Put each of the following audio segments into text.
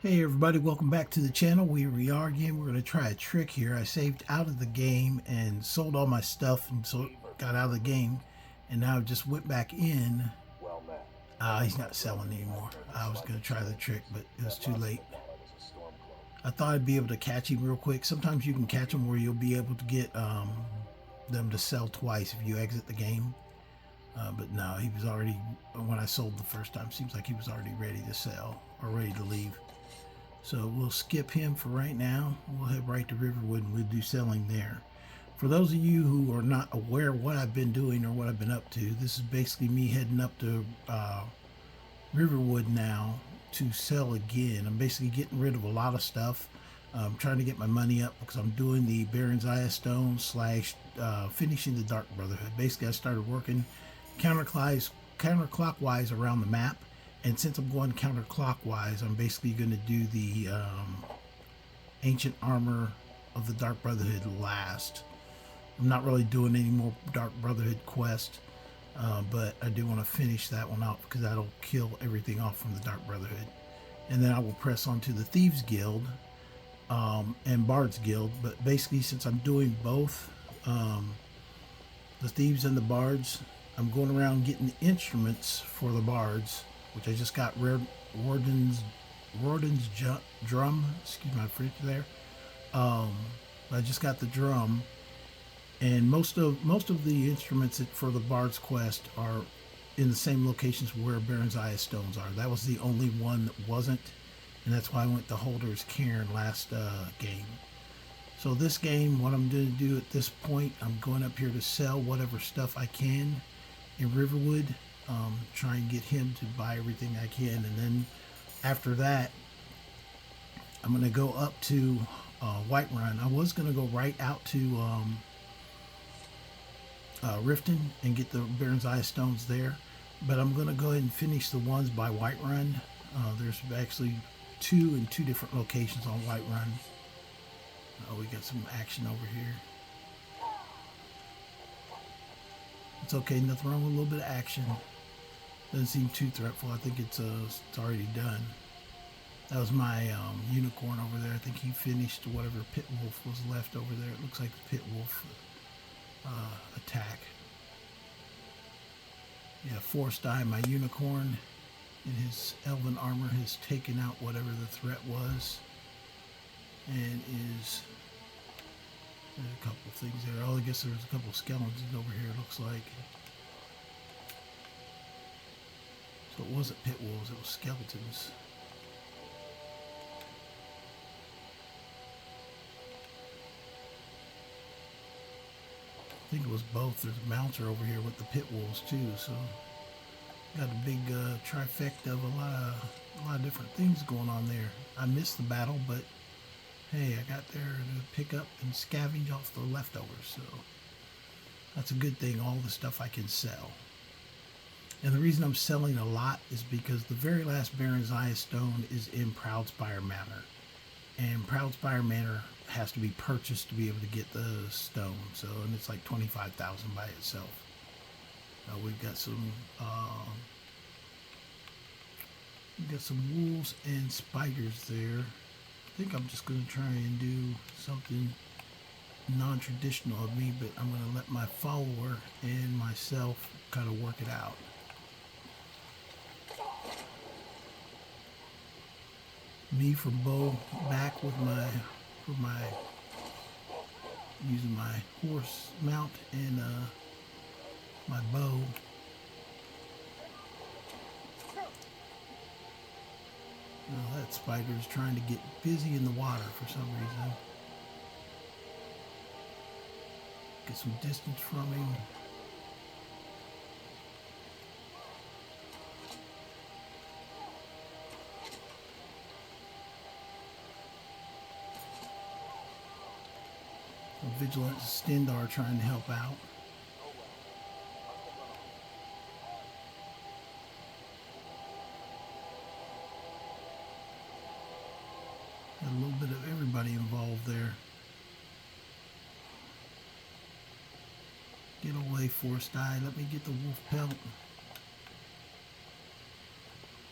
Hey everybody, welcome back to the channel. Here we are again. We're going to try a trick here. I saved out of the game and sold all my stuff and so got out of the game, and now I just went back in. He's not selling anymore. I was going to try the trick, but it was too late. I thought I'd be able to catch him real quick. Sometimes you can catch him where you'll be able to get them to sell twice if you exit the game. But no, he was already, when I sold the first time, seems like he was already ready to sell or ready to leave. So we'll skip him for right now. We'll head right to Riverwood and we'll do selling there. For those of you who are not aware of what I've been doing or what I've been up to, this is basically me heading up to Riverwood now to sell again. I'm basically getting rid of a lot of stuff. I'm trying to get my money up because I'm doing the Barenziah stone slash finishing the Dark Brotherhood. Basically, I started working counterclockwise around the map. And since I'm going counterclockwise, I'm basically going to do the ancient armor of the Dark Brotherhood last. I'm not really doing any more Dark Brotherhood quest, but I do want to finish that one out because that'll kill everything off from the Dark Brotherhood. And then I will press on to the Thieves Guild and Bard's Guild. But basically, since I'm doing both the Thieves and the Bards, I'm going around getting the instruments for the Bards, which I just got Warden's drum. Excuse my French there. I just got the drum, and most of the instruments for the Bard's quest are in the same locations where Barenziah stones are. That was the only one that wasn't, and that's why I went to Holder's Cairn last game. So this game, what I'm going to do at this point, I'm going up here to sell whatever stuff I can in Riverwood. Try and get him to buy everything I can, and then after that I'm going to go up to Whiterun. I was going to go right out to Riften and get the Barenziah stones there, but I'm going to go ahead and finish the ones by Whiterun. There's actually two in two different locations on Whiterun. We got some action over here. It's okay, nothing wrong with a little bit of action. Doesn't seem too threatful. I think it's already done. That was my unicorn over there. I think he finished whatever pit wolf was left over there. It looks like the pit wolf attack. Yeah, Forest Eye, my unicorn, in his elven armor, has taken out whatever the threat was, and is. There's a couple things there. Oh, I guess there's a couple skeletons over here. It looks like. So it wasn't pit wolves, it was skeletons. I think it was both. There's a mounter over here with the pit wolves too, so got a big trifecta of a lot of different things going on there. I missed the battle, but hey, I got there to pick up and scavenge off the leftovers, so that's a good thing. All the stuff I can sell. And the reason I'm selling a lot is because the very last Barenziah stone is in Proudspire Manor. And Proudspire Manor has to be purchased to be able to get the stone. So, and it's like 25,000 by itself. We've got some wolves and spiders there. I think I'm just going to try and do something non-traditional of me, but I'm going to let my follower and myself kind of work it out. Me from bow back with using my horse mount and my bow. Now that spider is trying to get busy in the water for some reason. Get some distance from him. Vigilant Stendar trying to help out. Got a little bit of everybody involved there. Get away, Forest Eye. Let me get the wolf pelt.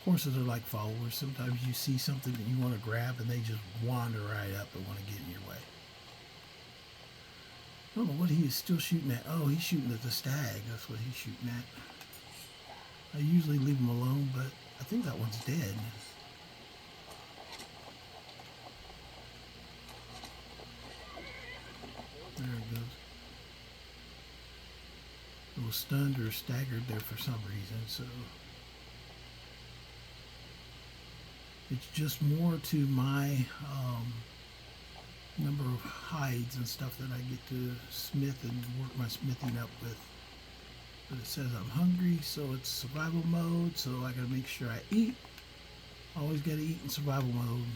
Horses are like followers. Sometimes you see something that you want to grab and they just wander right up and want to get in your way. I don't know what he is still shooting at. Oh, he's shooting at the stag. That's what he's shooting at. I usually leave him alone, but I think that one's dead. There it goes. It was stunned or staggered there for some reason, so it's just more to my number of hides and stuff that I get to smith and work my smithing up with. But it says I'm hungry, so it's survival mode, so I gotta make sure I eat. Always gotta eat in survival mode.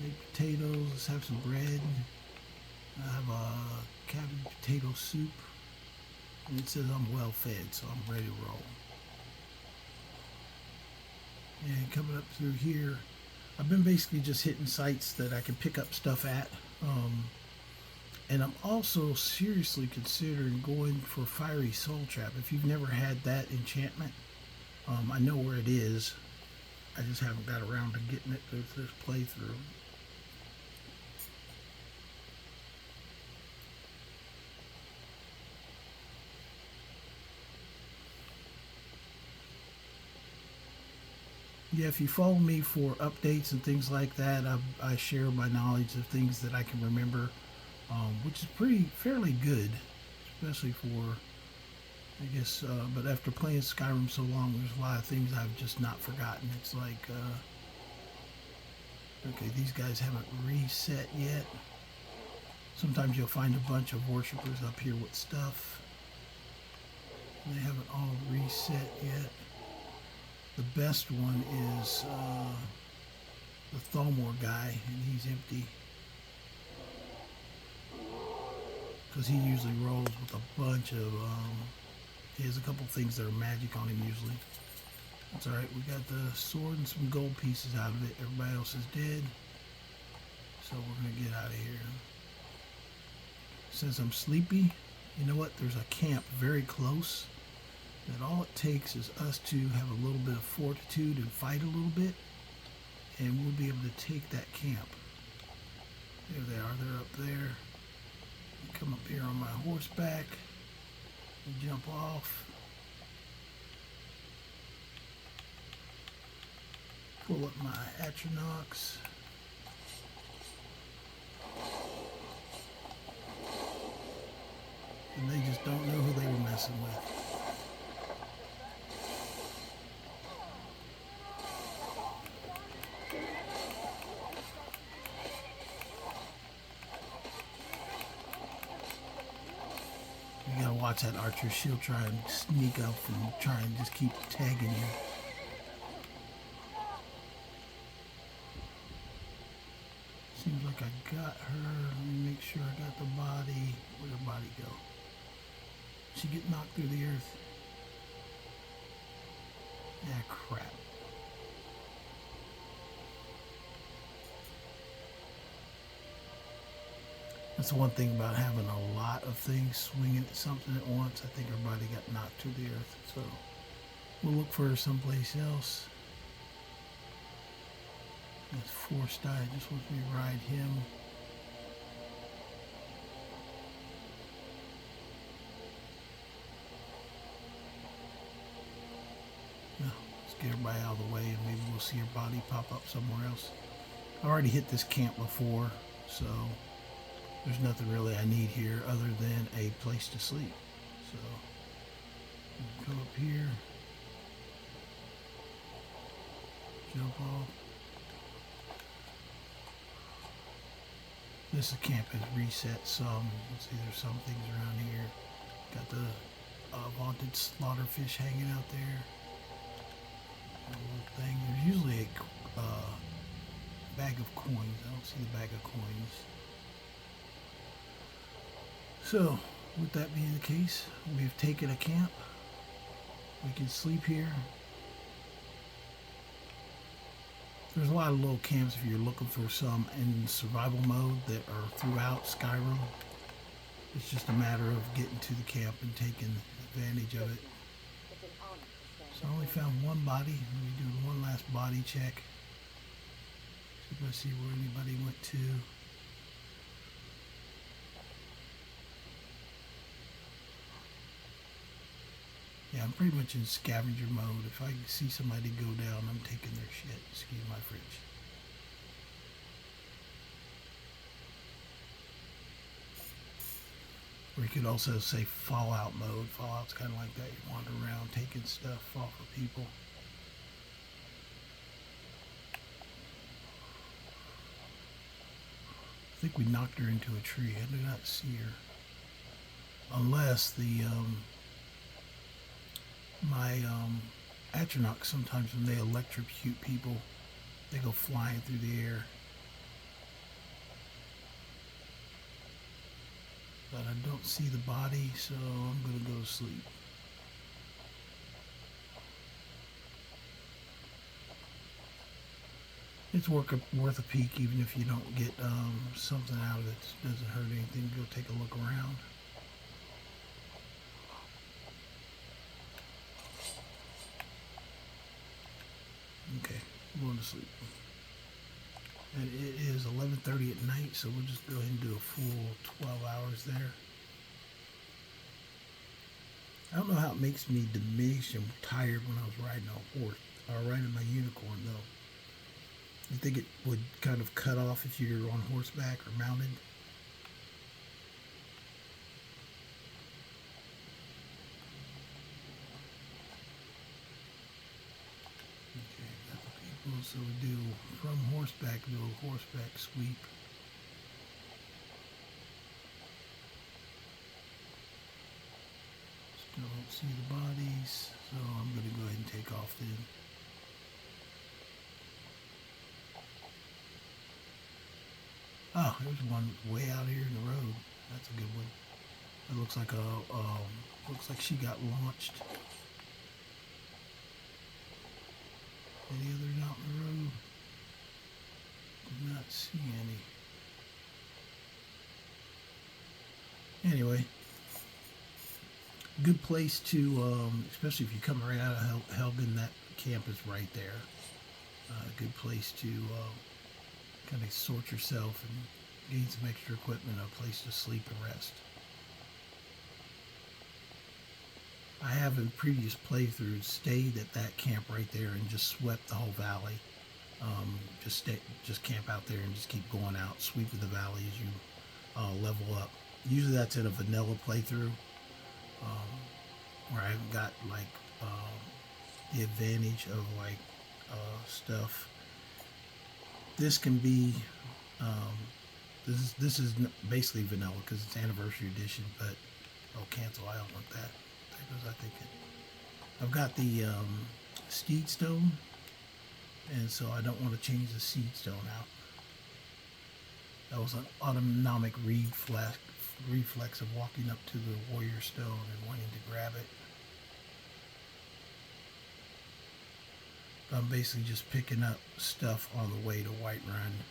Baked potatoes, let's have some bread. I have a cabbage potato soup. And it says I'm well fed, so I'm ready to roll. And coming up through here, I've been basically just hitting sites that I can pick up stuff at. And I'm also seriously considering going for Fiery Soul Trap. If you've never had that enchantment, I know where it is. I just haven't got around to getting it through this playthrough. Yeah, if you follow me for updates and things like that, I share my knowledge of things that I can remember, which is fairly good, especially for, I guess, but after playing Skyrim so long, there's a lot of things I've just not forgotten. It's like, okay, these guys haven't reset yet. Sometimes you'll find a bunch of worshippers up here with stuff. They haven't all reset yet. The best one is the Thalmor guy, and he's empty. Because he usually rolls with a bunch of, he has a couple things that are magic on him usually. That's alright, we got the sword and some gold pieces out of it. Everybody else is dead. So we're going to get out of here. Since I'm sleepy, you know what? There's a camp very close. That all it takes is us to have a little bit of fortitude and fight a little bit, and we'll be able to take that camp. There they are, they're up there. I come up here on my horseback and jump off. Pull up my Atronachs. And they just don't know who they were messing with. You gotta watch that archer. She'll try and sneak up and try and just keep tagging you. Seems like I got her. Let me make sure I got the body. Where'd her body go? She get knocked through the earth. Ah, crap. That's the one thing about having a lot of things swinging at something at once. I think her body got knocked to the earth. So we'll look for her someplace else. That's Forced Eye. Just wants me to ride him. No, let's get everybody out of the way and maybe we'll see her body pop up somewhere else. I already hit this camp before, so there's nothing really I need here other than a place to sleep. So, go up here, jump off. This camp has reset some. Let's see, there's some things around here. Got the vaunted slaughterfish hanging out there. That little thing. There's usually a bag of coins. I don't see the bag of coins. So, with that being the case, we've taken a camp. We can sleep here. There's a lot of little camps if you're looking for some in survival mode that are throughout Skyrim. It's just a matter of getting to the camp and taking advantage of it. So I only found one body. Let me do one last body check. See if I see where anybody went to. Yeah, I'm pretty much in scavenger mode. If I see somebody go down, I'm taking their shit. Excuse my French. Or you could also say Fallout mode. Fallout's kind of like that. You wander around taking stuff off of people. I think we knocked her into a tree. I do not see her. Unless the my Atronach, sometimes when they electrocute people, they go flying through the air. But I don't see the body, so I'm going to go to sleep. It's worth a peek, even if you don't get something out of it. It doesn't hurt anything. Go take a look around. Okay, I'm going to sleep. And it is 11:30 at night, so we'll just go ahead and do a full 12 hours there. I don't know how it makes me diminish and tired when I was riding a horse, or riding my unicorn though. You think it would kind of cut off if you're on horseback or mounted? Okay, got the people, so we do from horseback, do a horseback sweep. Still don't see the bodies, so I'm going to go ahead and take off then. Oh, there's one way out here in the road. That's a good one. It looks like looks like she got launched. Any others out in the road? Did not see any. Anyway, good place to, especially if you come right out of Helgen, that camp is right there. Good place to kind of sort yourself and gain some extra equipment, a place to sleep and rest. I have in previous playthroughs stayed at that camp right there and just swept the whole valley. Just camp out there and just keep going out, sweeping the valley as you level up. Usually that's in a vanilla playthrough, where I haven't got like the advantage of like stuff. This can be this is basically vanilla because it's anniversary edition, but cancel. I don't want that. There goes I think it. I've got the steed stone, and so I don't want to change the seed stone out. That was an autonomic reflex of walking up to the warrior stone and wanting to grab it. I'm basically just picking up stuff on the way to Whiterun.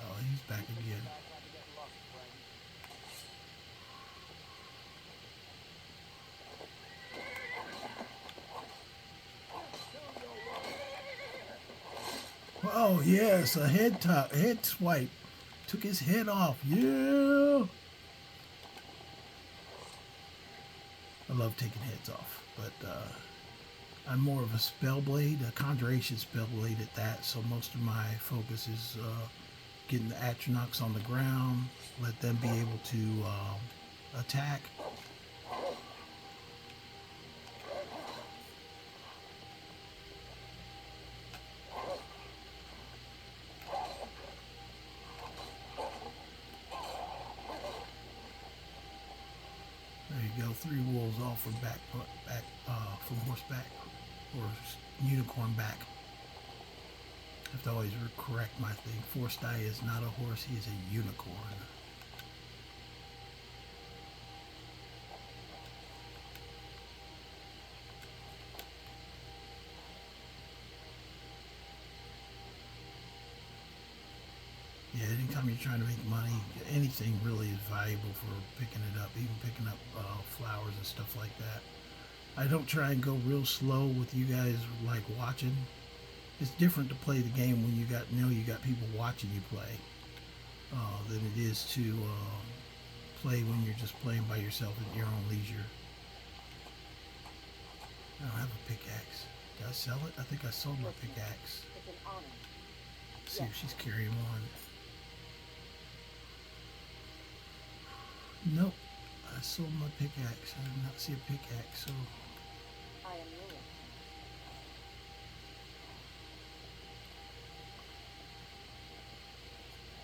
Oh, he's back again. Oh yes, a head swipe. Took his head off. Yeah. I love taking heads off, but I'm more of a spellblade, a conjuration spellblade at that. So most of my focus is getting the Atronachs on the ground, let them be able to attack. There you go, 3 wolves all from back from horseback or unicorn back. I have to always correct my thing. Forsyth is not a horse; he is a unicorn. Yeah, anytime you're trying to make money, anything really is valuable for picking it up, even picking up flowers and stuff like that. I don't try and go real slow with you guys like watching. It's different to play the game when you got people watching you play than it is to play when you're just playing by yourself at your own leisure. I don't have a pickaxe. Did I sell it? I think I sold my pickaxe. Let's see if she's carrying one. Nope. I sold my pickaxe. I did not see a pickaxe, so... I am ruined.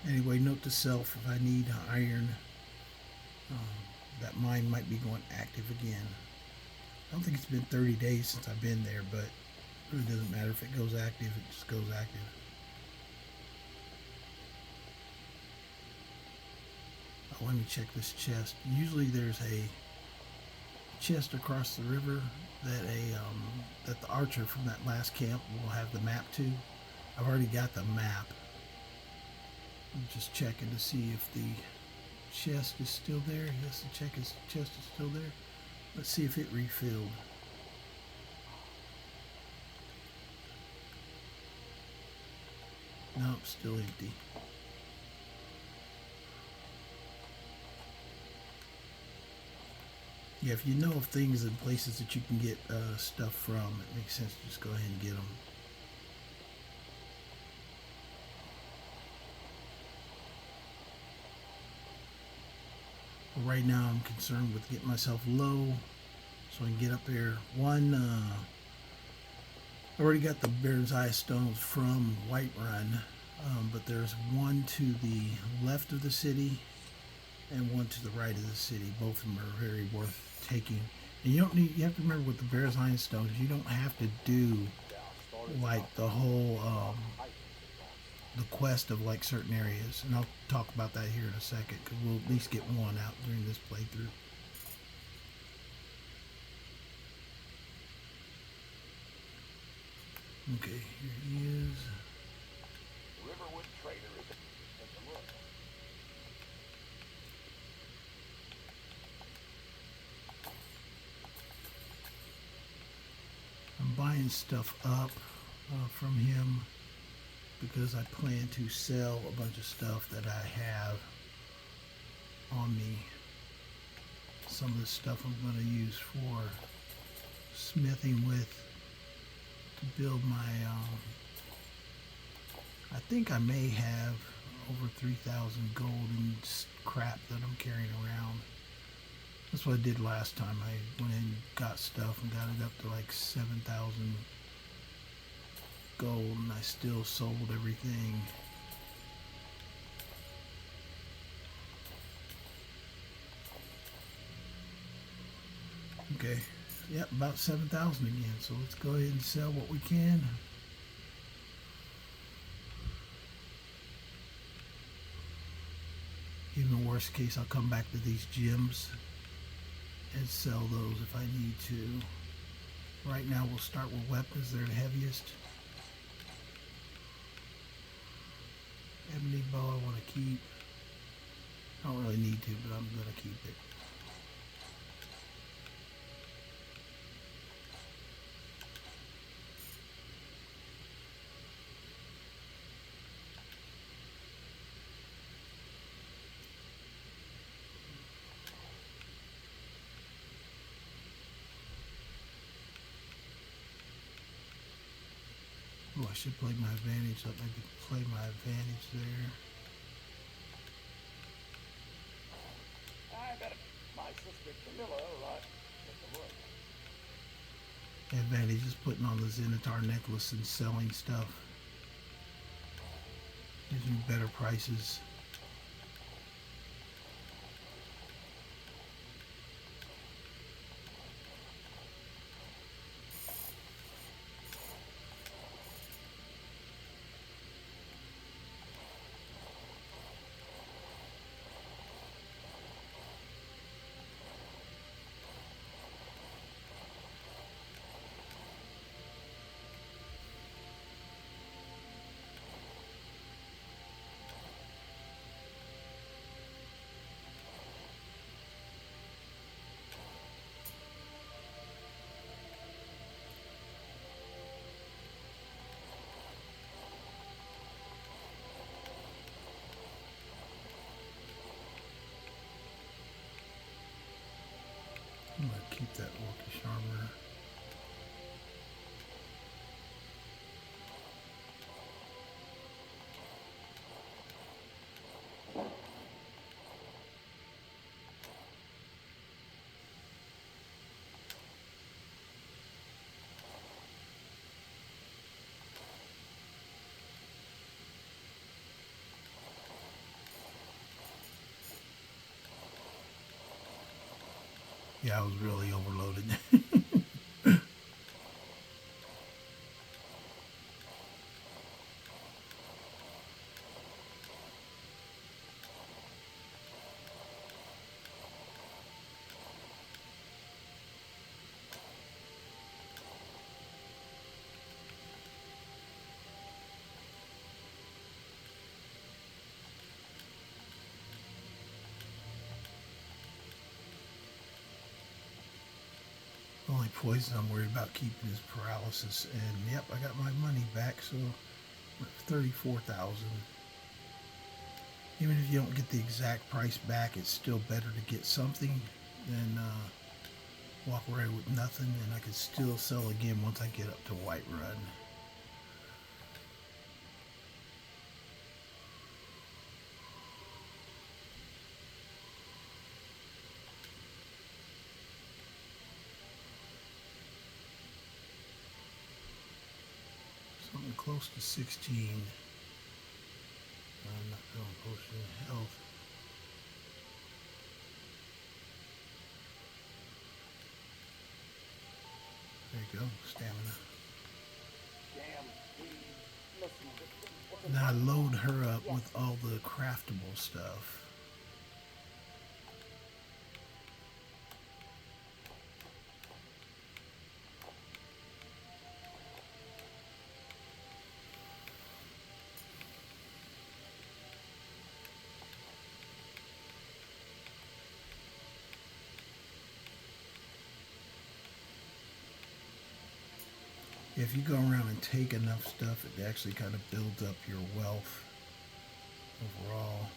Anyway, note to self, if I need iron, that mine might be going active again. I don't think it's been 30 days since I've been there, but it really doesn't matter if it goes active, it just goes active. Oh, let me check this chest. Usually there's a chest across the river that the archer from that last camp will have the map to. I've already got the map. I'm just checking to see if the chest is still there. Yes, the chest is still there. Let's see if it refilled. Nope, still empty. Yeah, if you know of things and places that you can get stuff from, it makes sense to just go ahead and get them. But right now I'm concerned with getting myself low so I can get up there. I already got the Barenziah stones from Whiterun, but there's one to the left of the city and one to the right of the city. Both of them are very worth taking. And you have to remember with the Barenziah stones, you don't have to do like the whole the quest of like certain areas, and I'll talk about that here in a second because we'll at least get one out during this playthrough. Okay, here he is. Riverwood trader is take a look. I'm buying stuff up from him because I plan to sell a bunch of stuff that I have on me. Some of the stuff I'm going to use for smithing with to build my I think I may have over 3,000 gold in crap that I'm carrying around. That's what I did last time. I went in and got stuff and got it up to like 7,000 gold, and I still sold everything. Okay, yep, about 7,000 again. So let's go ahead and sell what we can. Even worst case, I'll come back to these gems and sell those if I need to. Right now we'll start with weapons. They're the heaviest. Ebony bow I want to keep. I don't really need to, but I'm going to keep it. Oh, I should play my advantage. Let me play my advantage there. I bet my sister Camilla right. Take a look. Advantage is putting on the Zenitar necklace and selling stuff. Gives me better prices. that orcish armor. Yeah, I was really overloaded. The only poison I'm worried about keeping is paralysis. And yep, I got my money back, so we're at 34,000. Even if you don't get the exact price back, it's still better to get something than walk away with nothing. And I could still sell again once I get up to Whiterun. Something close to 16. I'm not feeling potion health. There you go, stamina. Damn, please. Listen, Now I load her up with all the craftable stuff. If you go around and take enough stuff, it actually kind of builds up your wealth overall.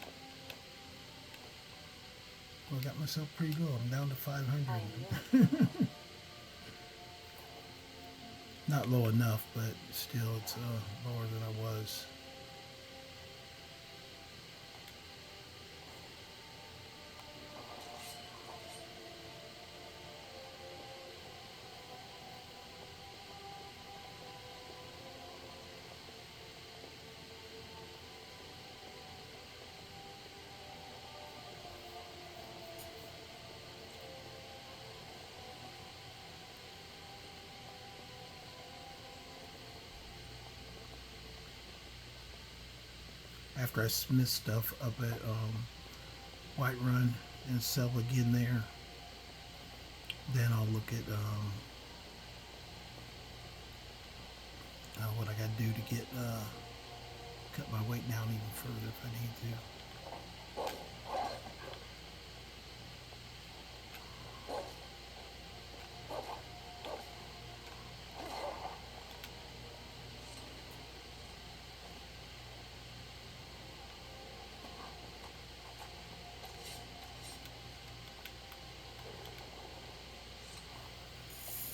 Well, I got myself pretty low. I'm down to 500. I am yours. Not low enough, but still it's lower than I was. After I smith stuff up at Whiterun and sell again there, then I'll look at what I got to do to get cut my weight down even further if I need to.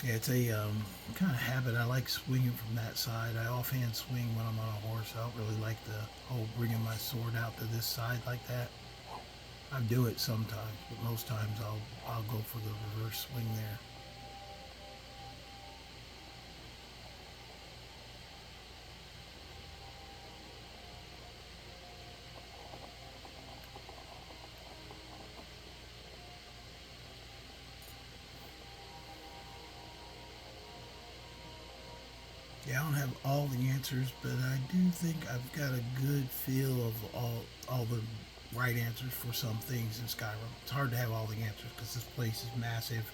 Yeah, it's a kind of habit. I like swinging from that side. I offhand swing when I'm on a horse. I don't really like the whole bringing my sword out to this side like that. I do it sometimes, but most times I'll go for the reverse swing there. Yeah, I don't have all the answers, but I do think I've got a good feel of all the right answers for some things in Skyrim. It's hard to have all the answers because this place is massive,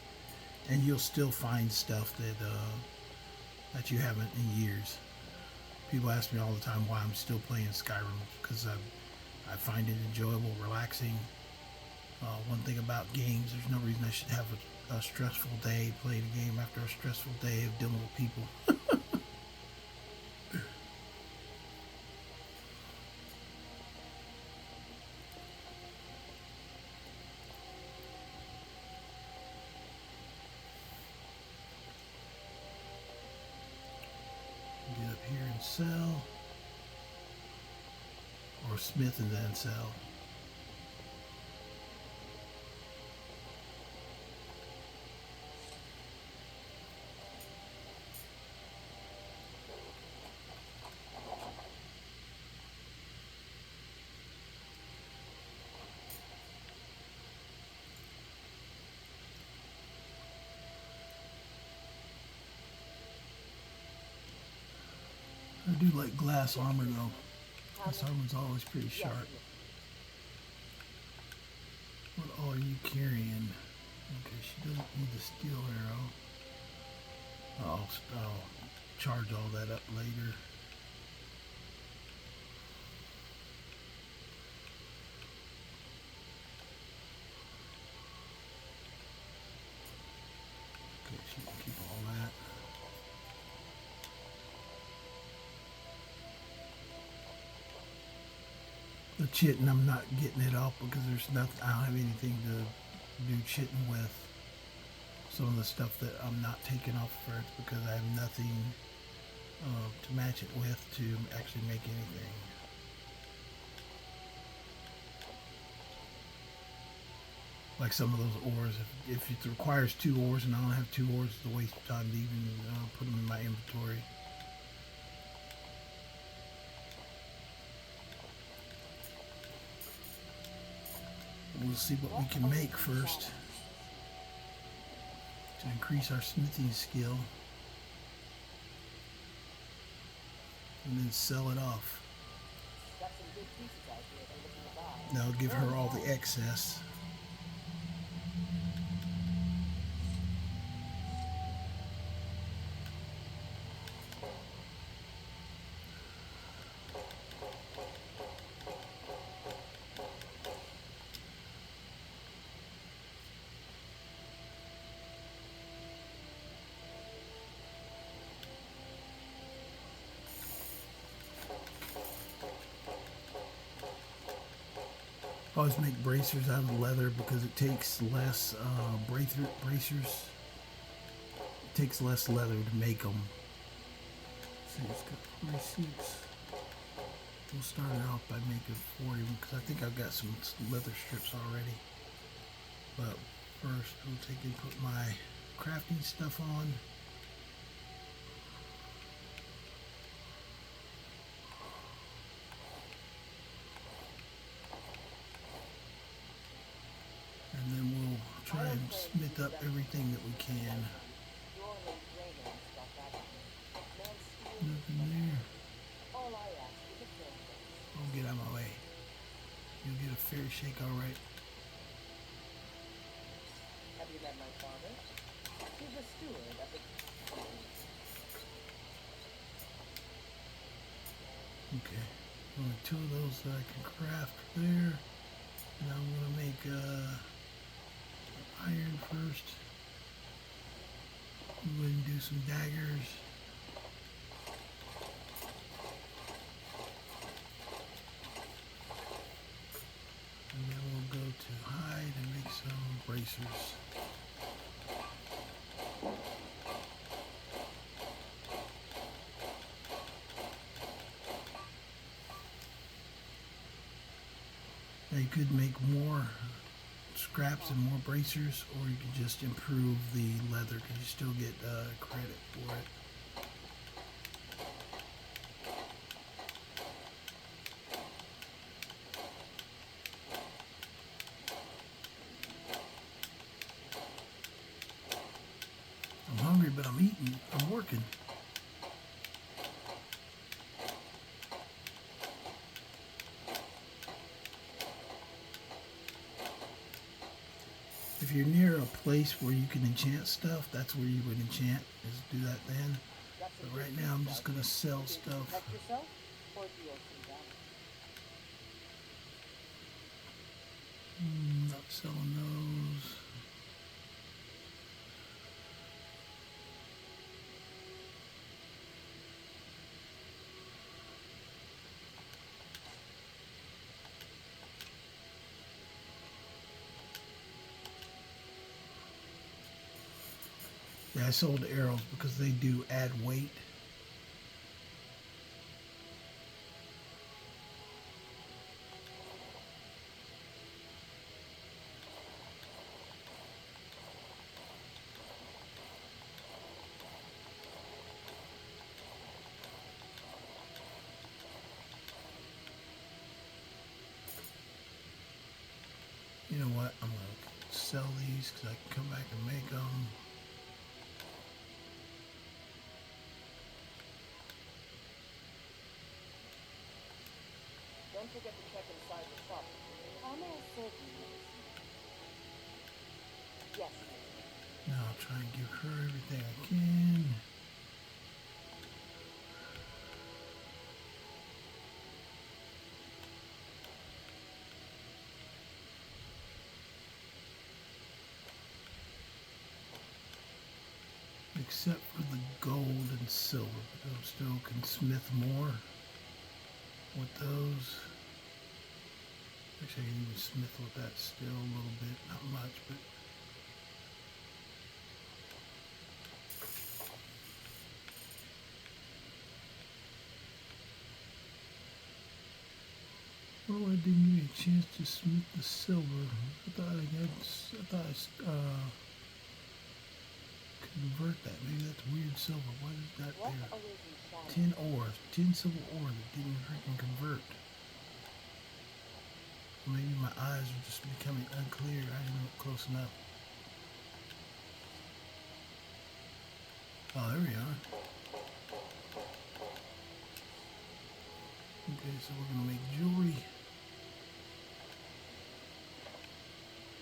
and you'll still find stuff that you haven't in years. People ask me all the time why I'm still playing Skyrim because I find it enjoyable, relaxing. One thing about games, there's no reason I should have a stressful day playing a game after a stressful day of dealing with people. sell. Or smith and then sell. I do like glass armor though. Glass armor's always pretty sharp. What all are you carrying? Okay, she doesn't need the steel arrow. I'll charge all that up later. Okay, she can keep all that. The chitting, I'm not getting it off because there's nothing. I don't have anything to do chitting with. Some of the stuff that I'm not taking off first because I have nothing to match it with to actually make anything. Like some of those ores, if it requires 2 ores and I don't have 2 ores, it's a waste of time to even put them in my inventory. We'll see what we can make first to increase our smithing skill and then sell it off. Now I'll give her all the excess. I always make bracers out of leather because it takes less bracers. It takes less leather to make them. See, it's got 46. We'll start it off by making 40 because I think I've got some leather strips already. But first, we'll take and put my crafting stuff on. And then we'll try and smith up everything that we can. Nothing there. Oh, get out of my way. You'll get a fair shake, all right. Have you met my father? He's a steward of the... Okay. Only 2 of those that I can craft there. Now I'm going to make iron first. Go ahead and do some daggers. And then we'll go to hide and make some bracers. Now you could make more scraps and more bracers, or you could just improve the leather because you still get credit for it. I'm hungry, but I'm eating. I'm working. If you're near a place where you can enchant stuff, that's where you would enchant, is do that then. But right now I'm just going to sell stuff. yourself or deal some damage? Not selling those. Yeah, I sold arrows because they do add weight. sell these because I can come back and make them. Don't forget to check inside the shop. How may I serve you, Medicine? Yes. Now I'll try and give her everything I can. Except for the gold and silver, but I still can smith more with those. Actually, I can even smith with that still a little bit, not much, but oh, I didn't get a chance to smith the silver. I thought convert that. Maybe that's weird silver. What is that What there? arisen shadow? 10 ores, 10 silver ore that didn't freaking convert. Maybe my eyes are just becoming unclear. I didn't look close enough. Oh, there we are. Okay, so we're gonna make jewelry.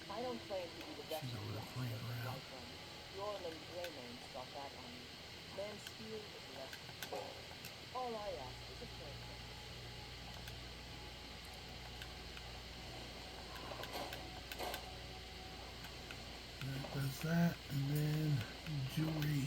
I don't claim to be the best. She's over there playing around. Norman Greymane's got that on me. Man's steel is less. All I ask is a fair price. That does that, and then jewelry.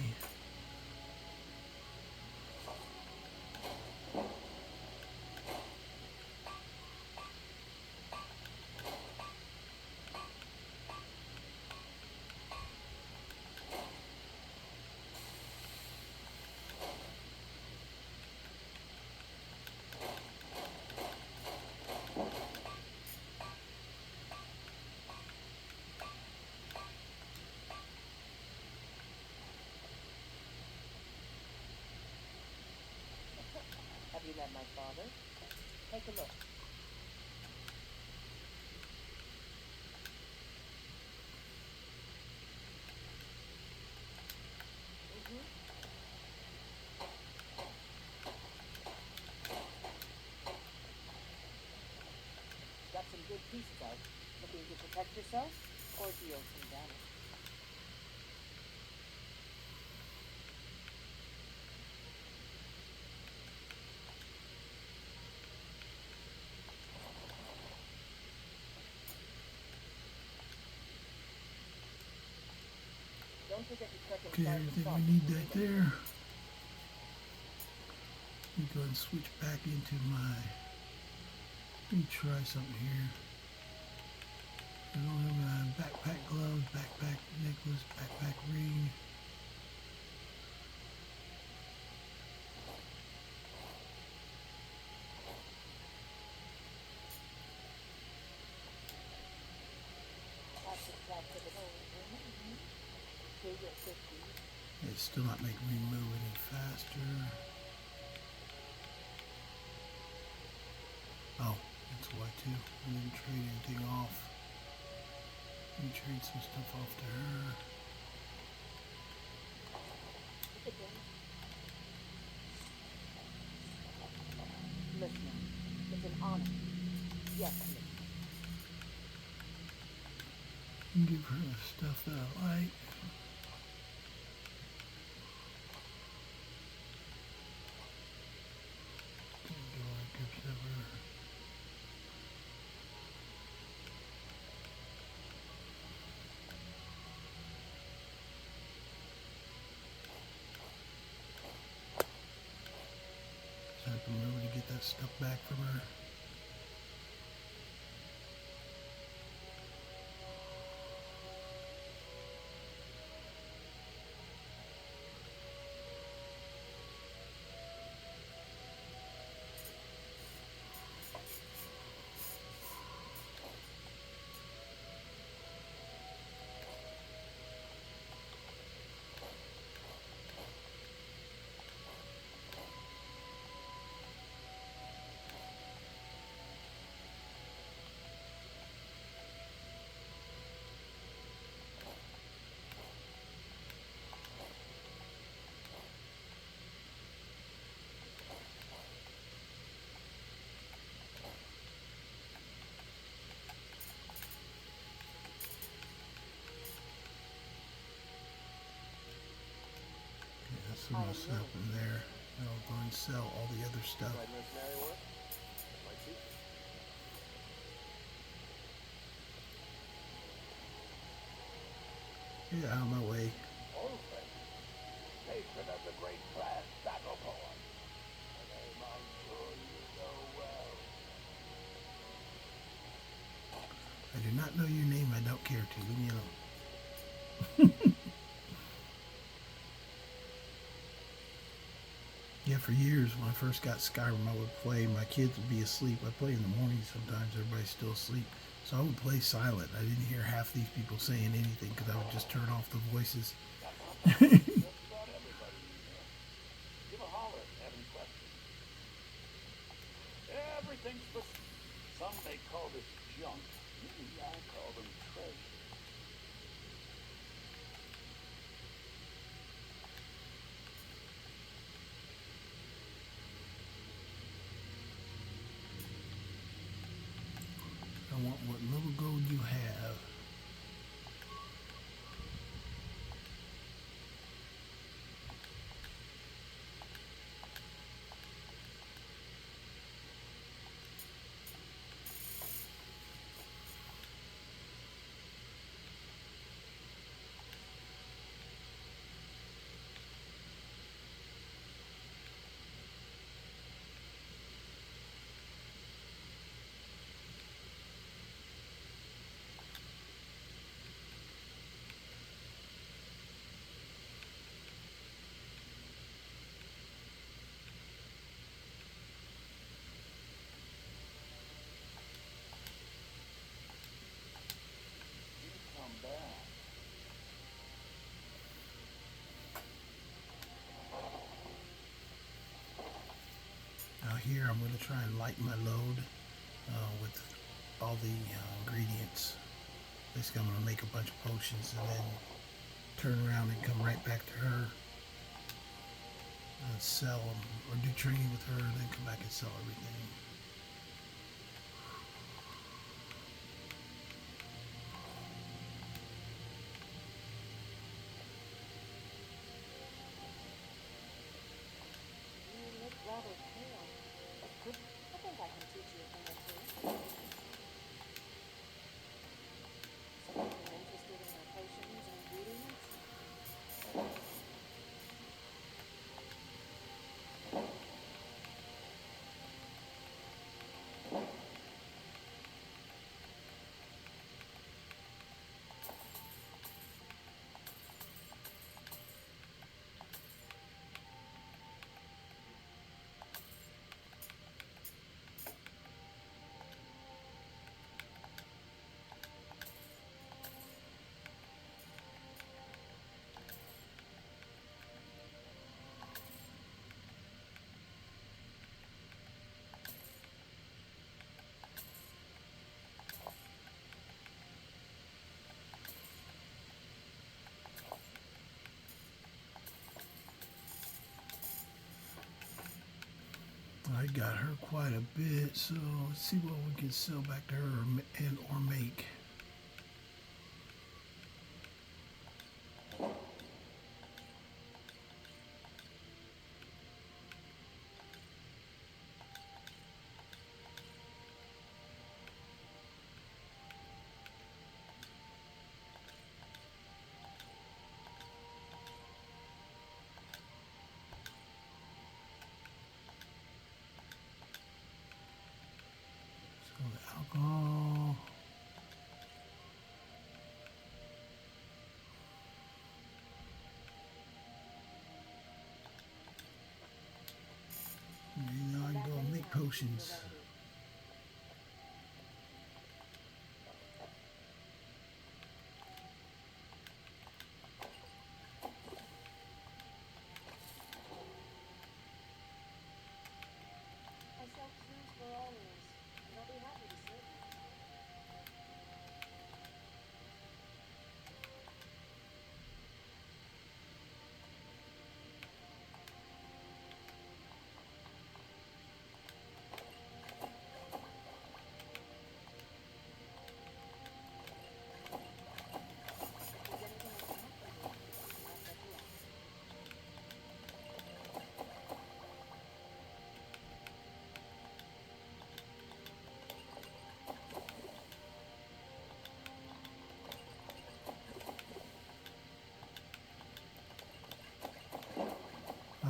Have you met my father? Take a look. Got some good pieces out. Looking to protect yourself or deal some damage? Don't forget to check Okay, inside the everything shop. we need that there. Let me go ahead and switch back into my. Let me try something here. I don't have my backpack gloves, backpack necklace, backpack ring. It's still not making me move any faster. Oh, that's why too. I didn't trade anything off. Let me trade some stuff off to her. Listen, it's an honor. Yes, listen. And give her the stuff that I like. So I have to remember to get that stuff back from her. some of the stuff in there. And I'll go and sell all the other stuff. Tried mercenary work? That might suit you. Get out of my way. Orphan, patron of the great class battle poem. A name I'm sure you know well. I do not know your name. I don't care to. Leave me alone. Yeah, for years when I first got Skyrim, I would play. My kids would be asleep. I play in the morning sometimes. Everybody's still asleep. So I would play silent. I didn't hear half these people saying anything because I would just turn off the voices. Just about everybody in here. Give a holler if you have any questions. Everything's for... Some may call this junk. Me, I call them treasure. I want what little gold you have. Come back. Now here I'm going to try and lighten my load with all the ingredients. Basically I'm going to make a bunch of potions and then turn around and come right back to her and sell them or do training with her and then come back and sell everything. You look rather pale. I think I can teach you a thing or two. Someone interested in my potions and ingredients? I got her quite a bit, so let's see what we can sell back to her or make. So the alcohol. And now I can go and make potions. I sell clues for all ears, and I'll be happy to serve you.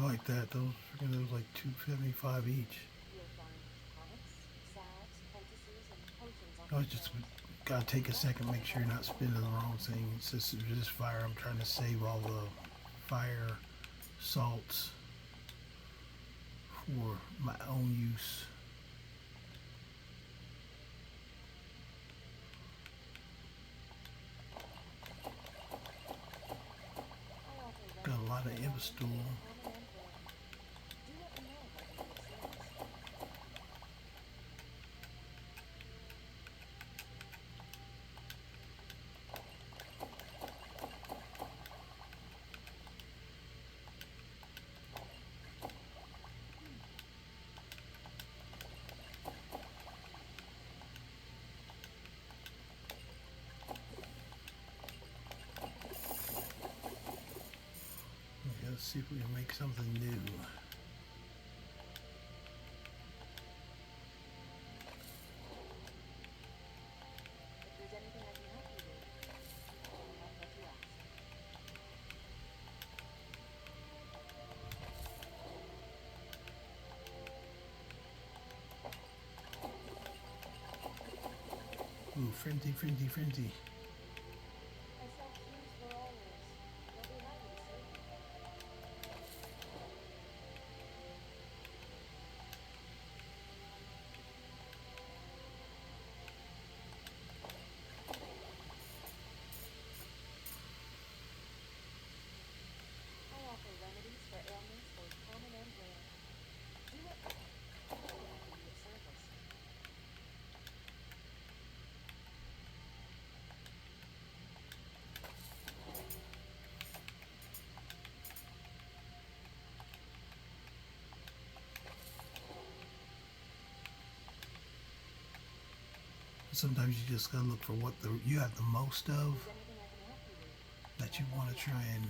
like that. Those like 275 each. You'll find tonics, salves, poultices, and potions on I the just shelves. gotta take a second, make sure you're not spinning the wrong thing. It says resist fire. I'm trying to save all the fire salts for my own use. I offer Got a remedies lot for of ailments, Imstool. both common and rare. Do let me know if I can be of service. Okay, let's see if we can make something new. If there's anything I can help you with, you have but to ask. Ooh, frenzy, frenzy, frenzy. I sell cures for all ills. They'll be happy to serve you. I offer remedies for ailments both common and rare. Do let me know if I can be of service. Sometimes you just gotta look for what you have the most If of there's anything I can help you with, that you have want but to to try ask. and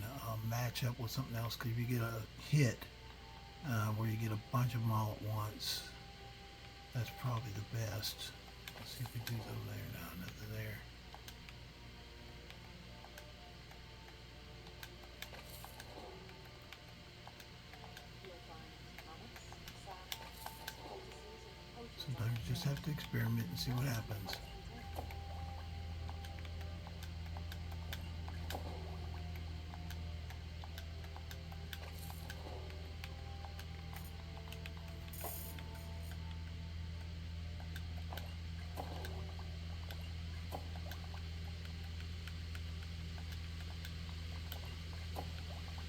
match up with something else. Because if you get a hit where you get a bunch of them all at once, that's probably the best. Let's see if we do something there. No, nothing there. You'll find tonics, salves, poultices, and potions on Sometimes our you just have shelves. to experiment and see what Browse to your happens. heart's content.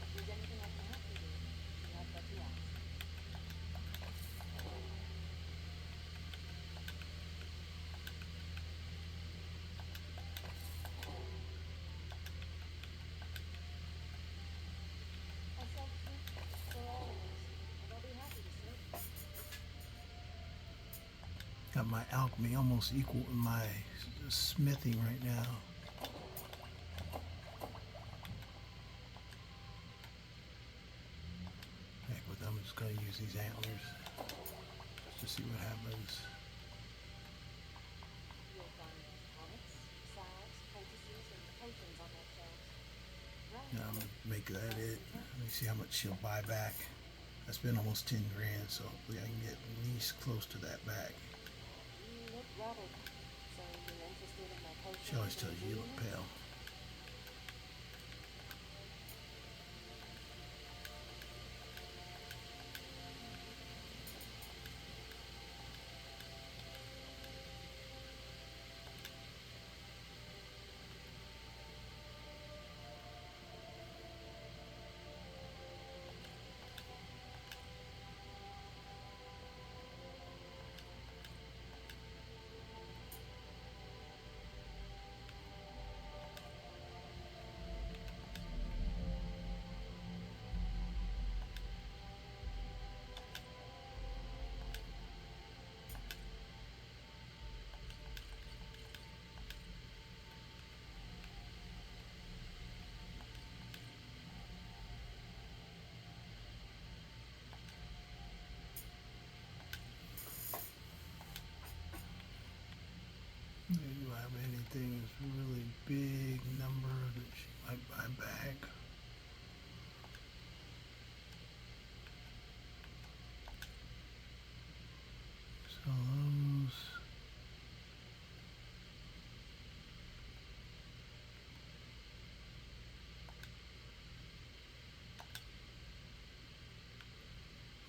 If there's anything I can help you with, you have but to ask. I sell cures for all ills, and I'll be happy to serve you. Got my alchemy almost equal to my smithing right now. Heck with it, I'm just gonna use these antlers just to see what happens. You'll find tonics, salves, poultices, and potions on our shelves. Browse Now to I'm your gonna make that heart's it. content. Let me see how much she'll buy back. I spent almost 10 grand, so hopefully I can get at least close to that back. You look rattled, so you're interested in my She always potions and tells you you look ingredients? pale.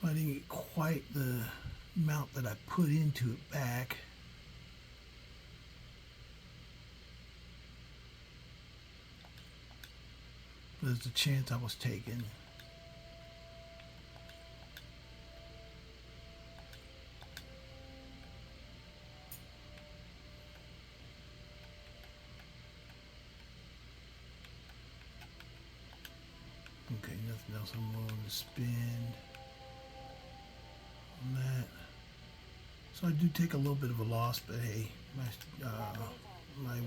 I didn't get quite the amount that I put into it back. But there's a chance I was taking. Okay, nothing else I'm willing to spend on that. So I do take a little bit of a loss, but hey, my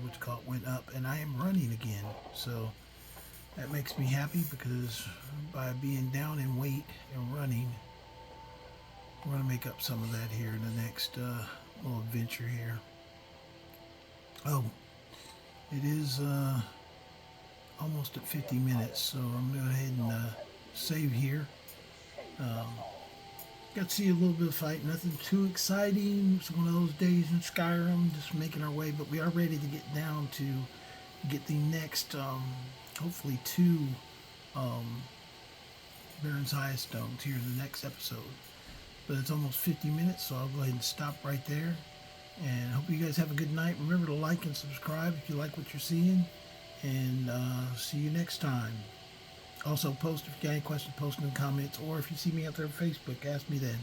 what you call it went up, and I am running again. So that makes me happy because by being down in weight and running, we're gonna make up some of that here in the next little adventure here. Oh, it is almost at 50 minutes, so I'm going to go ahead and save here. Got to see a little bit of fight, nothing too exciting. It's one of those days in Skyrim, just making our way, but we are ready to get down to get the next, hopefully 2 Barenziah stones here in the next episode. But it's almost 50 minutes, so I'll go ahead and stop right there. And hope you guys have a good night. Remember to like and subscribe if you like what you're seeing. And see you next time. Also, post if you got any questions, post in the comments. Or if you see me out there on Facebook, ask me then.